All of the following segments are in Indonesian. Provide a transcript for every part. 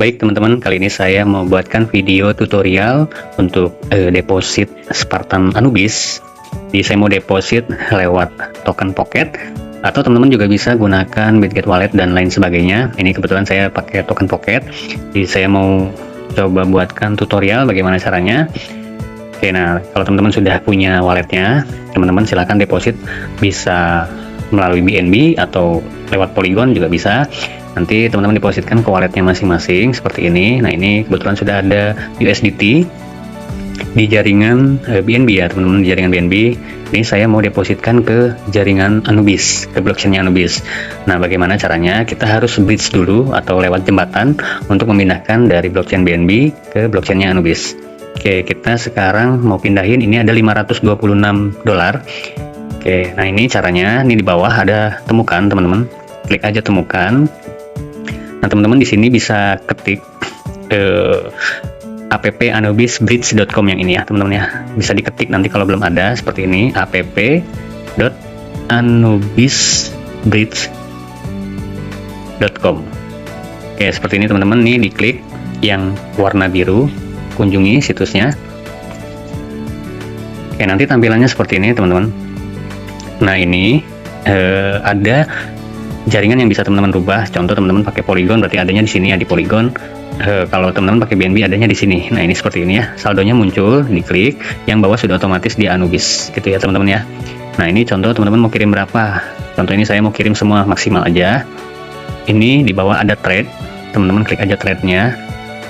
Baik teman-teman, kali ini saya mau buatkan video tutorial untuk deposit Spartan Anubis. Jadi saya mau deposit lewat token Pocket, atau teman-teman juga bisa gunakan Bitget Wallet dan lain sebagainya. Ini kebetulan saya pakai token Pocket, jadi saya mau coba buatkan tutorial bagaimana caranya. Oke, nah kalau teman-teman sudah punya walletnya, teman-teman silahkan deposit, bisa melalui BNB atau lewat Polygon juga bisa. Nanti teman-teman depositkan ke walletnya masing-masing seperti ini. Nah ini kebetulan sudah ada USDT di jaringan BNB ya teman-teman, di jaringan BNB. Ini saya mau depositkan ke jaringan Anubis, ke blockchainnya Anubis. Nah bagaimana caranya? Kita harus bridge dulu atau lewat jembatan untuk memindahkan dari blockchain BNB ke blockchainnya Anubis. Oke, kita sekarang mau pindahin, ini ada $526. Oke, nah ini caranya. Ini di bawah ada temukan teman-teman, klik aja temukan. Nah teman-teman di sini bisa ketik app.anubisbridge.com yang ini ya teman-teman ya, bisa diketik nanti kalau belum ada seperti ini, app.anubisbridge.com. Oke, seperti ini teman-teman, nih diklik yang warna biru, kunjungi situsnya. Oke, nanti tampilannya seperti ini teman-teman. Nah ini ada jaringan yang bisa teman-teman rubah. Contoh teman-teman pakai Polygon, berarti adanya di sini ya, di Polygon. Kalau teman-teman pakai BNB adanya di sini. Nah ini seperti ini ya, saldonya muncul, diklik, yang bawah sudah otomatis di Anubis gitu ya teman-teman ya. Nah ini contoh teman-teman mau kirim berapa. Contoh ini saya mau kirim semua maksimal aja. Ini di bawah ada trade, teman-teman klik aja trade-nya.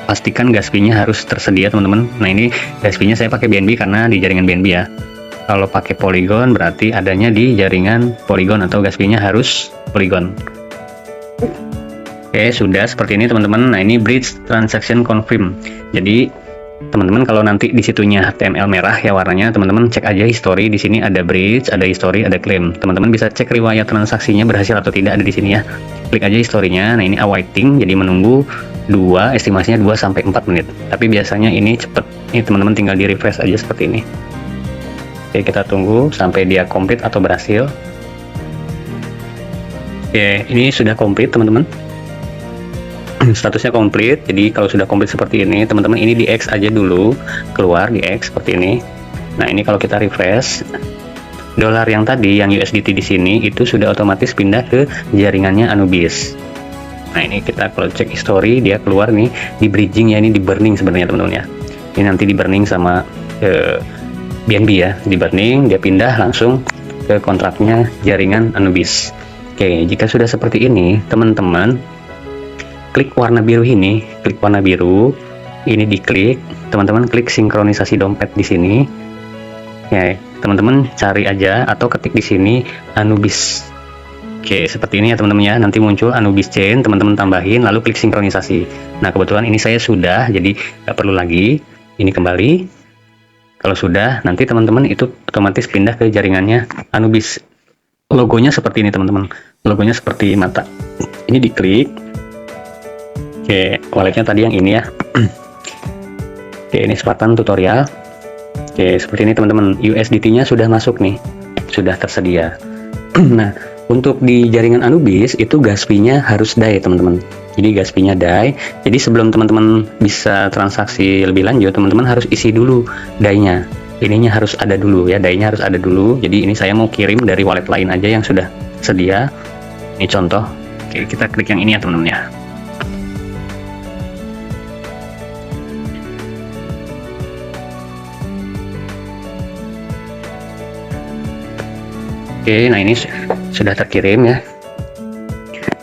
Pastikan gas fee-nya harus tersedia teman-teman. Nah ini gas fee-nya saya pakai BNB karena di jaringan BNB ya. Kalau pakai Polygon berarti adanya di jaringan Polygon atau gas fee-nya harus Polygon. Oke, sudah seperti ini teman-teman. Nah ini bridge transaction confirm. Jadi teman-teman kalau nanti di situnya HTML merah ya warnanya, teman-teman cek aja history. Di sini ada bridge, ada history, ada claim. Teman-teman bisa cek riwayat transaksinya berhasil atau tidak, ada di sini ya. Klik aja historinya. Nah ini awaiting, jadi menunggu estimasinya 2 sampai 4 menit. Tapi biasanya ini cepet. Ini teman-teman tinggal di refresh aja seperti ini. Oke, kita tunggu sampai dia komplit atau berhasil. Oke, ini sudah komplit teman-teman. Statusnya komplit. Jadi kalau sudah komplit seperti ini, teman-teman ini di X aja dulu, keluar di X seperti ini. Nah ini kalau kita refresh, dolar yang tadi, yang USDT di sini itu sudah otomatis pindah ke jaringannya Anubis. Nah ini kita kalau cek history, dia keluar nih di bridging ya, ini di burning sebenarnya teman-teman ya. Ini nanti di burning sama BNB ya, di burning, dia pindah langsung ke kontraknya jaringan Anubis. Oke, jika sudah seperti ini teman-teman, klik warna biru ini, klik warna biru ini, diklik, teman-teman klik sinkronisasi dompet di sini ya, teman-teman cari aja atau ketik di sini Anubis. Oke, seperti ini ya teman-teman ya, nanti muncul Anubis Chain, teman-teman tambahin lalu klik sinkronisasi. Nah kebetulan ini saya sudah, jadi nggak perlu lagi, ini kembali. Kalau sudah, nanti teman-teman itu otomatis pindah ke jaringannya Anubis. Logonya seperti ini teman-teman, logonya seperti mata. Ini diklik. Oke, walletnya tadi yang ini ya. Oke, ini Spartan tutorial. Oke, seperti ini teman-teman, USDT-nya sudah masuk nih, sudah tersedia. Nah, untuk di jaringan Anubis itu gas fee-nya harus DAI teman-teman. Jadi gas fee-nya DAI. Jadi sebelum teman-teman bisa transaksi lebih lanjut, teman-teman harus isi dulu DAI-nya. Ininya harus ada dulu ya, DAI-nya harus ada dulu. Jadi ini saya mau kirim dari wallet lain aja yang sudah sedia. Ini contoh. Oke, kita klik yang ini ya teman-teman ya. Oke, nah ini sudah terkirim ya.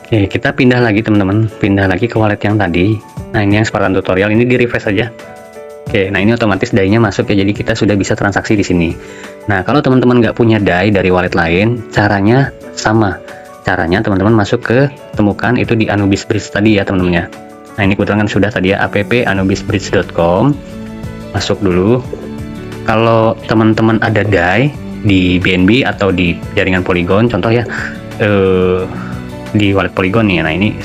Oke, kita pindah lagi teman-teman, pindah lagi ke wallet yang tadi. Nah ini yang Spartan tutorial, ini di refresh aja. Oke, nah ini otomatis DAI-nya masuk ya, jadi kita sudah bisa transaksi di sini. Nah kalau teman-teman nggak punya DAI dari wallet lain, caranya sama. Caranya teman-teman masuk ke temukan itu di Anubis Bridge tadi ya teman-teman ya. Nah ini kebetulan kan sudah tadi ya, app.anubisbridge.com. Masuk dulu. Kalau teman-teman ada DAI di BNB atau di jaringan Polygon, contoh ya di wallet Polygon nih, nah ini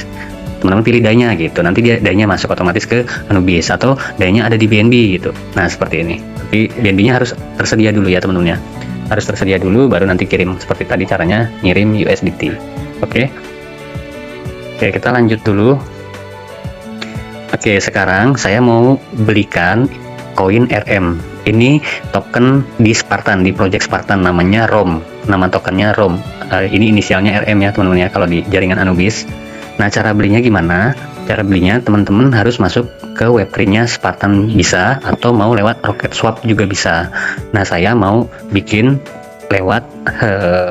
teman-teman pilih DAI-nya gitu, nanti dia DAI-nya masuk otomatis ke Anubis, atau DAI-nya ada di BNB gitu. Nah seperti ini, tapi BNB-nya harus tersedia dulu ya teman-teman ya, harus tersedia dulu baru nanti kirim. Seperti tadi caranya ngirim USDT. Oke, kita lanjut dulu. Oke, sekarang saya mau belikan koin RM. Ini token di Spartan, di Project Spartan, namanya ROM. Nama tokennya ROM. Ini inisialnya RM ya teman-teman ya, kalau di jaringan Anubis. Nah, cara belinya gimana? Cara belinya teman-teman harus masuk ke Web3-nya Spartan bisa, atau mau lewat Rocket Swap juga bisa. Nah, saya mau bikin lewat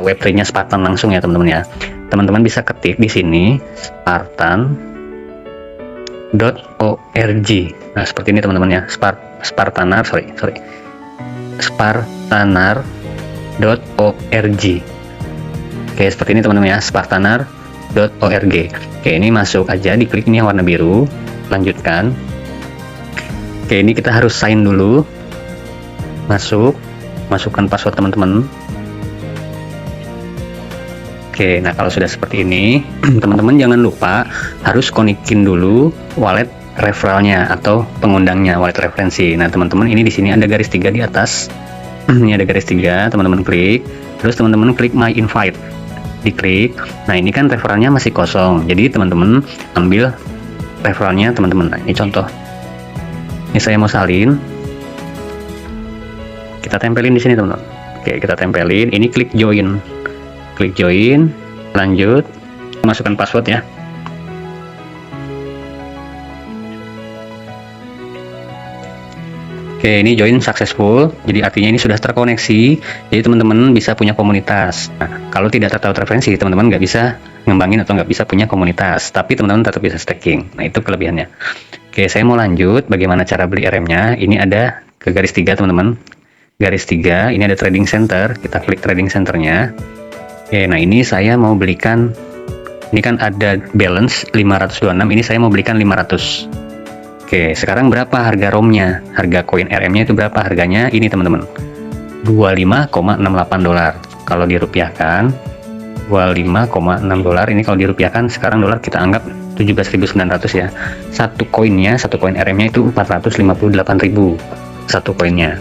Web3-nya Spartan langsung ya teman-teman ya. Teman-teman bisa ketik di sini Spartan.org. Nah, seperti ini teman-teman ya. Spartanar.org. Oke, seperti ini teman-teman ya, Spartanar.org. Oke, ini masuk aja, diklik ini yang warna biru, lanjutkan. Oke, ini kita harus sign dulu. Masukkan password teman-teman. Oke, nah kalau sudah seperti ini, teman-teman jangan lupa harus konekin dulu wallet referralnya atau pengundangnya, wallet referensi. Nah, teman-teman ini di sini ada garis 3 di atas. Ini ada garis 3, teman-teman klik. Terus teman-teman klik My Invite. Diklik. Nah, ini kan referralnya masih kosong. Jadi teman-teman ambil referralnya teman-teman. Nah, ini contoh. Ini saya mau salin. Kita tempelin di sini, teman-teman. Oke, kita tempelin. Ini klik join. Klik join, lanjut, masukkan password ya. Oke, ini join successful, jadi artinya ini sudah terkoneksi, jadi teman-teman bisa punya komunitas. Nah, kalau tidak tertaut referensi, teman-teman nggak bisa ngembangin atau nggak bisa punya komunitas, tapi teman-teman tetap bisa staking. Nah, itu kelebihannya. Oke, saya mau lanjut, bagaimana cara beli RM-nya. Ini ada ke garis 3 teman-teman. Garis 3, ini ada trading center, kita klik trading centernya. Oke, nah ini saya mau belikan, ini kan ada balance 526, ini saya mau belikan 500. Oke, sekarang berapa harga ROM-nya? Harga koin RM-nya itu berapa harganya? Ini teman-teman, $25,68. Kalau dirupiahkan, $25,6. Ini kalau dirupiahkan, sekarang dolar kita anggap 17.900 ya. Satu koin RM-nya itu 458.000. Satu koinnya.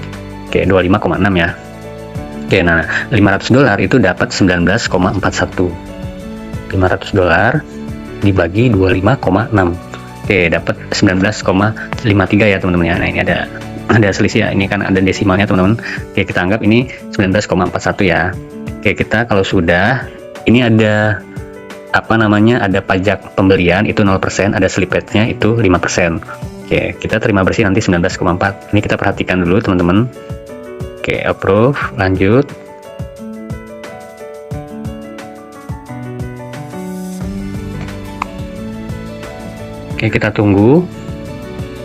Oke, 25,6 ya. Oke, nah $500 itu dapat 19,41. $500 dibagi 25,6. Oke, dapat 19,53 ya teman-teman ya. Nah, ini ada selisih ya. Ini kan ada desimalnya teman-teman. Oke, kita anggap ini 19,41 ya. Oke, kita kalau sudah, ini ada apa namanya? Ada pajak pembelian itu 0%, ada slipage-nya itu 5%. Oke, kita terima bersih nanti 19,4. Ini kita perhatikan dulu teman-teman. Oke, approve, lanjut. Oke, kita tunggu.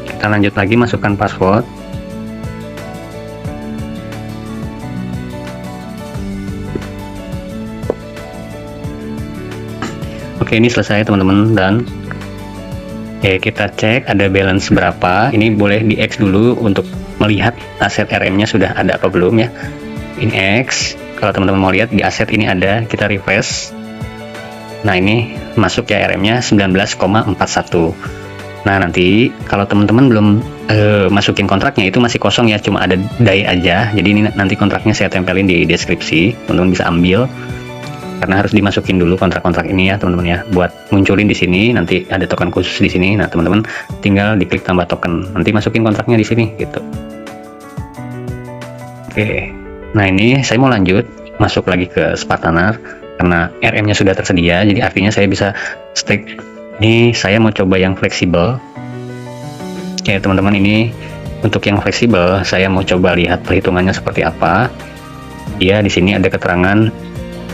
Kita lanjut lagi, masukkan password. Oke, ini selesai teman-teman, dan kita cek ada balance berapa. Ini boleh di X dulu untuk melihat aset RM-nya sudah ada apa belum ya. Ini X, kalau teman-teman mau lihat di aset ini ada, kita refresh. Nah, ini masuk ya RM-nya 19,41. Nah, nanti kalau teman-teman belum masukin kontraknya, itu masih kosong ya, cuma ada DAI aja. Jadi ini nanti kontraknya saya tempelin di deskripsi, teman-teman bisa ambil. Karena harus dimasukin dulu kontrak-kontrak ini ya teman-teman ya, buat munculin di sini. Nanti ada token khusus di sini. Nah, teman-teman tinggal diklik tambah token, nanti masukin kontraknya di sini gitu. Oke, nah ini saya mau lanjut masuk lagi ke Spartanar karena RM-nya sudah tersedia, jadi artinya saya bisa stake. Ini saya mau coba yang fleksibel. Oke teman-teman, ini untuk yang fleksibel saya mau coba lihat perhitungannya seperti apa. Ya, di sini ada keterangan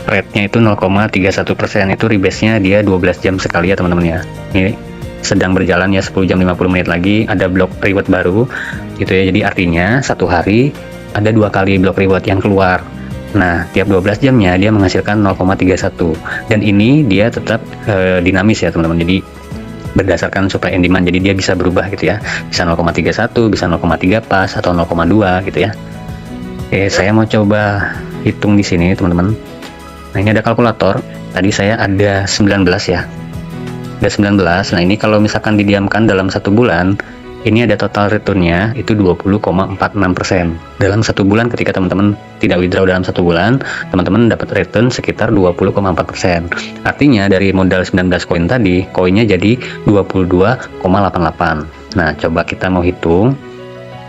rate-nya itu 0,31%, itu rebase-nya dia 12 jam sekali ya teman-teman ya. Ini sedang berjalan ya, 10 jam 50 menit lagi ada block reward baru gitu ya. Jadi artinya satu hari ada 2 kali block reward yang keluar. Nah, tiap 12 jamnya dia menghasilkan 0,31, dan ini dia tetap dinamis ya teman-teman. Jadi berdasarkan supply and demand, jadi dia bisa berubah gitu ya, bisa 0,31, bisa 0,3 pas, atau 0,2 gitu ya. Oke, saya mau coba hitung di sini teman-teman. Nah, ini ada kalkulator. Tadi saya ada 19 ya. Ada 19. Nah, ini kalau misalkan didiamkan dalam 1 bulan, ini ada total returnnya itu 20,46%. Dalam 1 bulan, ketika teman-teman tidak withdraw dalam 1 bulan, teman-teman dapat return sekitar 20,4%. Artinya dari modal 19 koin tadi, koinnya jadi 22,88. Nah, coba kita mau hitung.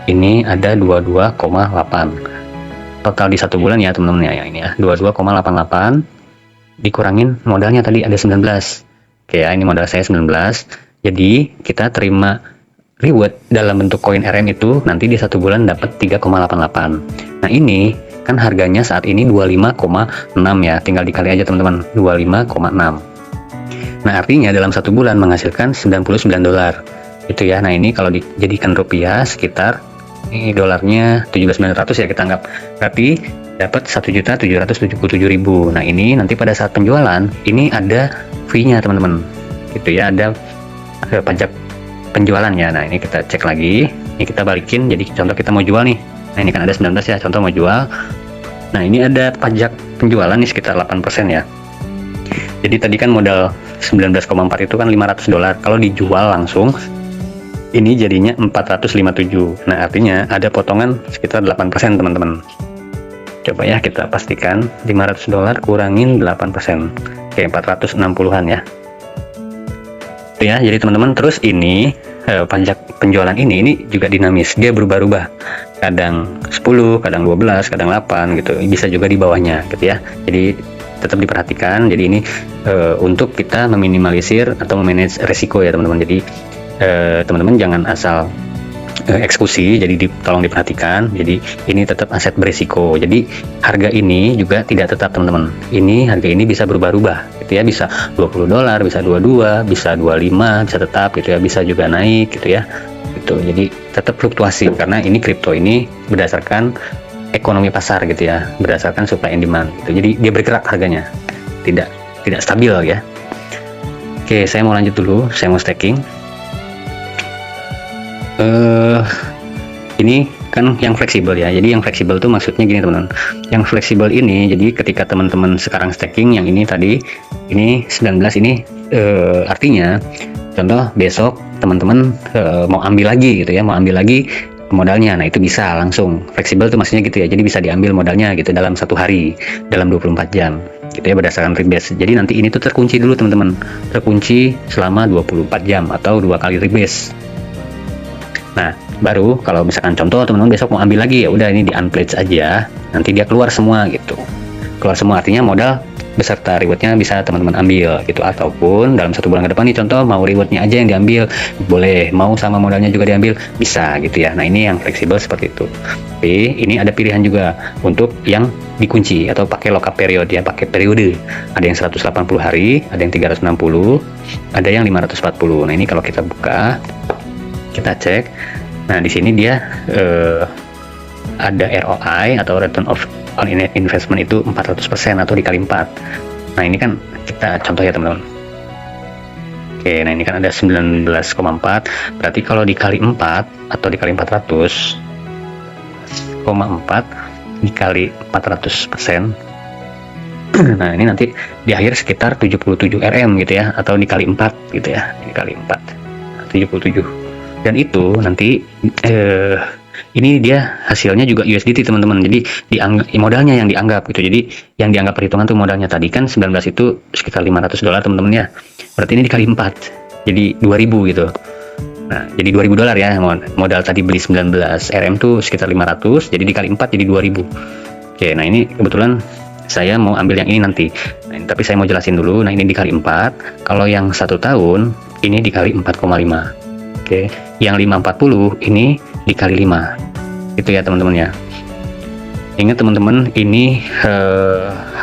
Ini ada 22,8. Total di 1 bulan ya, teman-teman ya. Ini ya, 22,88 dikurangin modalnya tadi ada 19. Oke ya, ini modal saya 19. Jadi, kita terima reward dalam bentuk koin RM itu nanti di 1 bulan dapat 3,88. Nah, ini kan harganya saat ini 25,6 ya. Tinggal dikali aja, teman-teman. 25,6. Nah, artinya dalam 1 bulan menghasilkan $99. Itu ya. Nah, ini kalau dijadikan rupiah sekitar ini dolarnya 17.900 ya kita anggap. Berarti dapat 1.777.000. Nah, ini nanti pada saat penjualan ini ada fee-nya, teman-teman. Gitu ya, ada pajak penjualannya. Nah, ini kita cek lagi. Ini kita balikin. Jadi contoh kita mau jual nih. Nah, ini kan ada 19 ya, contoh mau jual. Nah, ini ada pajak penjualan nih sekitar 8% ya. Jadi tadi kan modal 19,4 itu kan $500. Kalau dijual langsung ini jadinya 457. Nah, artinya ada potongan sekitar 8%, teman-teman. Coba ya kita pastikan $500 kurangin 8%. Oke, 460-an ya. Itu ya. Jadi teman-teman, terus ini pajak penjualan ini juga dinamis. Dia berubah-ubah. Kadang 10, kadang 12, kadang 8 gitu. Bisa juga di bawahnya gitu ya. Jadi tetap diperhatikan. Jadi ini untuk kita meminimalisir atau memanage resiko ya, teman-teman. Jadi teman-teman jangan asal eksekusi, jadi tolong diperhatikan. Jadi ini tetap aset berisiko. Jadi harga ini juga tidak tetap, teman-teman. Ini harga ini bisa berubah-ubah gitu ya, bisa $20, bisa 22, bisa 25, bisa tetap gitu ya, bisa juga naik gitu ya. Gitu. Jadi tetap fluktuasi karena ini kripto ini berdasarkan ekonomi pasar gitu ya, berdasarkan supply and demand gitu. Jadi dia bergerak harganya. Tidak stabil ya. Oke, saya mau lanjut dulu, saya mau staking. Ini kan yang fleksibel ya. Jadi yang fleksibel tuh maksudnya gini, teman-teman. Yang fleksibel ini jadi ketika teman-teman sekarang staking yang ini tadi ini 19 ini artinya contoh besok teman-teman mau ambil lagi gitu ya, mau ambil lagi modalnya. Nah, itu bisa langsung fleksibel tuh maksudnya gitu ya. Jadi bisa diambil modalnya gitu dalam 1 hari, dalam 24 jam gitu ya, berdasarkan rebase. Jadi nanti ini tuh terkunci dulu, teman-teman. Terkunci selama 24 jam atau 2 kali rebase. Nah, baru kalau misalkan contoh teman-teman besok mau ambil lagi, ya udah ini di unpledge aja, nanti dia keluar semua gitu. Keluar semua artinya modal beserta rewardnya bisa teman-teman ambil gitu. Ataupun dalam 1 bulan ke depan nih contoh mau rewardnya aja yang diambil, boleh. Mau sama modalnya juga diambil, bisa gitu ya. Nah, ini yang fleksibel seperti itu. Tapi ini ada pilihan juga untuk yang dikunci atau pakai lockup period ya, pakai periode. Ada yang 180 hari, ada yang 360, ada yang 540. Nah, ini kalau kita buka, kita cek. Nah, di sini dia ada ROI atau return on investment itu 400% atau dikali 4. Nah, ini kan kita contoh ya, teman-teman. Oke, nah ini kan ada 19,4. Berarti kalau dikali 4 atau dikali 400,4 dikali 400%. Nah, ini nanti di akhir sekitar 77 RM gitu ya, atau dikali 4 gitu ya. Dikali 4. Nah, 77. Dan itu nanti ini dia hasilnya juga USDT, teman-teman. Jadi modalnya yang dianggap gitu. Jadi yang dianggap perhitungan tuh modalnya tadi kan 19 itu sekitar $500, teman-teman ya. Berarti ini dikali 4. Jadi 2000 gitu. Nah, jadi $2000 ya. Modal tadi beli 19 RM tuh sekitar 500, jadi dikali 4 jadi 2000. Oke, nah ini kebetulan saya mau ambil yang ini nanti. Nah, tapi saya mau jelasin dulu. Nah, ini dikali 4. Kalau yang 1 tahun ini dikali 4,5. Oke, yang 540 ini dikali 5. Itu ya, teman-teman ya. Ingat, teman-teman, ini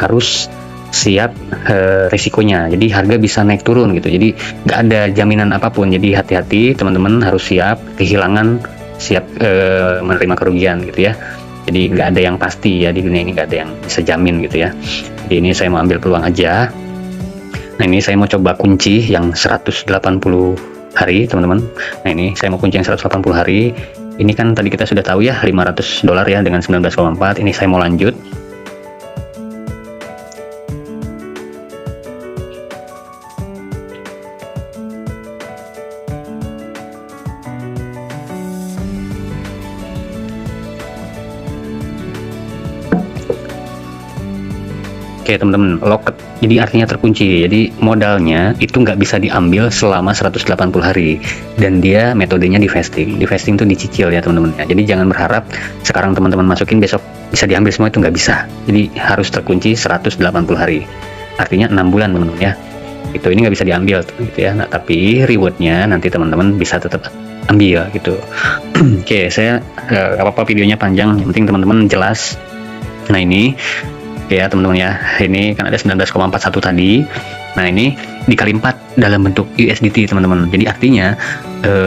harus siap risikonya. Jadi harga bisa naik turun gitu. Jadi nggak ada jaminan apapun. Jadi hati-hati, teman-teman, harus siap kehilangan, siap menerima kerugian gitu ya. Jadi nggak ada yang pasti ya di dunia ini, nggak ada yang bisa jamin gitu ya. Jadi ini saya mau ambil peluang aja. Nah, ini saya mau coba kunci yang 180 hari, teman-teman. Nah, ini saya mau kunci yang 180 hari. Ini kan tadi kita sudah tahu ya, $500 ya dengan 19,4. Ini saya mau lanjut. Oke, Oke teman-teman, locked, jadi artinya terkunci. Jadi modalnya itu nggak bisa diambil selama 180 hari, dan dia metodenya di vesting. Di vesting itu dicicil ya teman-teman ya. Jadi jangan berharap sekarang teman-teman masukin besok bisa diambil semua, itu nggak bisa. Jadi harus terkunci 180 hari, artinya 6 bulan teman-teman ya. Itu ini nggak bisa diambil gitu ya. Nah tapi rewardnya nanti teman-teman bisa tetap ambil gitu. Oke, saya apa-apa videonya panjang, yang penting teman-teman jelas. Nah ini ya teman-teman ya, ini kan ada 19,41 tadi. Nah ini dikali 4 dalam bentuk USDT teman-teman. Jadi artinya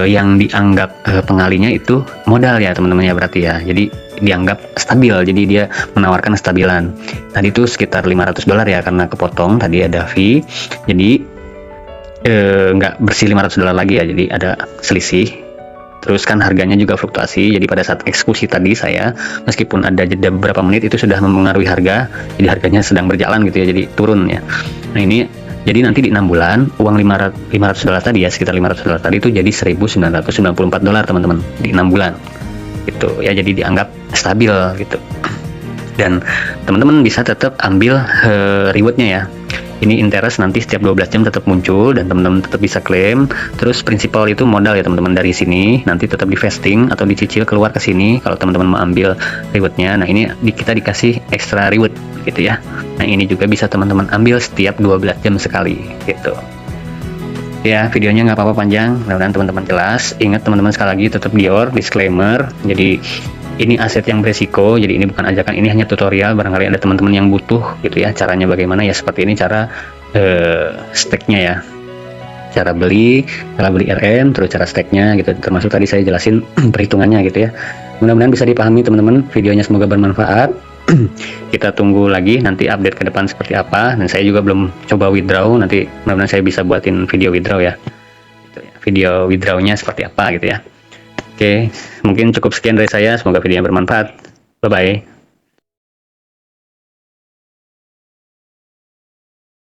yang dianggap pengalinya itu modal ya teman-teman ya, berarti ya. Jadi dianggap stabil, jadi dia menawarkan stabilan. Tadi itu sekitar $500 ya, karena kepotong tadi ada fee. Jadi nggak bersih $500 lagi ya, jadi ada selisih. Terus kan harganya juga fluktuasi, jadi pada saat eksekusi tadi saya, meskipun ada jeda beberapa menit, itu sudah mempengaruhi harga, jadi harganya sedang berjalan gitu ya, jadi turun ya. Nah ini, jadi nanti di 6 bulan, uang $500 tadi ya, sekitar $500 tadi itu jadi $1.994 teman-teman, di 6 bulan. Gitu ya, jadi dianggap stabil gitu. Dan teman-teman bisa tetap ambil rewardnya ya. Ini interest nanti setiap 12 jam tetap muncul, dan teman-teman tetap bisa klaim. Terus prinsipal itu modal ya teman-teman, dari sini nanti tetap di vesting atau dicicil keluar ke sini kalau teman-teman mau ambil rewardnya. Nah ini kita dikasih extra reward gitu ya. Nah ini juga bisa teman-teman ambil setiap 12 jam sekali gitu ya. Videonya nggak apa-apa panjang, mudah-mudahan teman-teman jelas. Ingat teman-teman, sekali lagi tetap dior disclaimer, jadi ini aset yang beresiko, jadi ini bukan ajakan, ini hanya tutorial. Barangkali ada teman-teman yang butuh gitu ya, caranya bagaimana ya, seperti ini cara stake-nya ya, cara beli RM, terus cara stake-nya gitu, termasuk tadi saya jelasin perhitungannya gitu ya. Mudah-mudahan bisa dipahami teman-teman, videonya semoga bermanfaat. Kita tunggu lagi nanti update ke depan seperti apa, dan saya juga belum coba withdraw, nanti mudah-mudahan saya bisa buatin video withdraw ya, gitu ya. Video withdrawnya seperti apa gitu ya. Oke, mungkin cukup sekian dari saya. Semoga videonya bermanfaat. Bye-bye.